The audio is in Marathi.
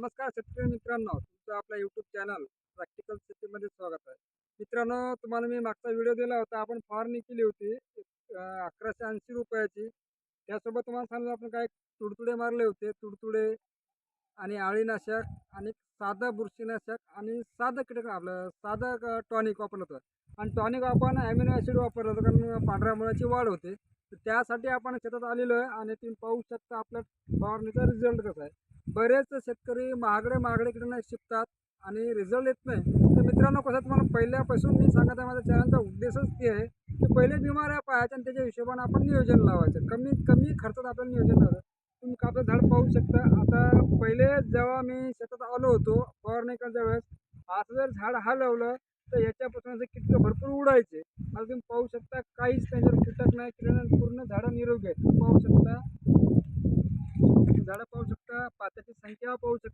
नमस्कार शेतकरी मित्रांनो, तुमचं आपल्या यूट्यूब चॅनल प्रॅक्टिकल शेतीमध्ये स्वागत आहे. मित्रांनो, तुम्हाला मी मागचा व्हिडिओ दिला होता. आपण फवारणी केली होती 1180 रुपयाची. त्यासोबत तुम्हाला सांगितलं आपण काय तुडतुडे मारले होते. तुडतुडे आणि अळीनाशक आणि साधं बुरशीनाशक आणि साधं कीटक आपलं साधं टॉनिक वापरलं होतं. आणि टॉनिक आपण ॲमिनो ॲसिड वापरलं होतं कारण पांढऱ्या मुळाची वाढ होते. तर त्यासाठी आपण शेतात आलेलो आहे आणि तुम्ही पाहू शकता आपल्या फवारणीचा रिझल्ट कसा आहे. बरेच शेतकरी महागडे महागडे कीटकनाशक शिकतात आणि रिझल्ट येत नाही. तर मित्रांनो, कसं तुम्हाला पहिल्यापासून मी सांगत आहे, माझ्या चॅनलचा उद्देशच ते आहे की पहिले बिमाऱ्या पाहायच्या आणि त्याच्या हिशोबाने आपण नियोजन लावायचं. कमीत कमी खर्चात आपल्याला नियोजन लावायचं. तुम्ही आपलं झाड पाहू शकता. आता पहिले जेव्हा मी शेतात आलो होतो फवारणी करण्याच्या वेळेस, असं जर झाड हलवलं तर याच्यापासून असे कीटक भरपूर उडायचे. आता तुम्ही पाहू शकता काहीच त्यांच्यावर कीटक नाही, पूर्ण झाडं निरोगी आहेत. तुम्ही पाहू शकता, झाडं पाहू शकता, पात्याची संख्या पाहू शकता.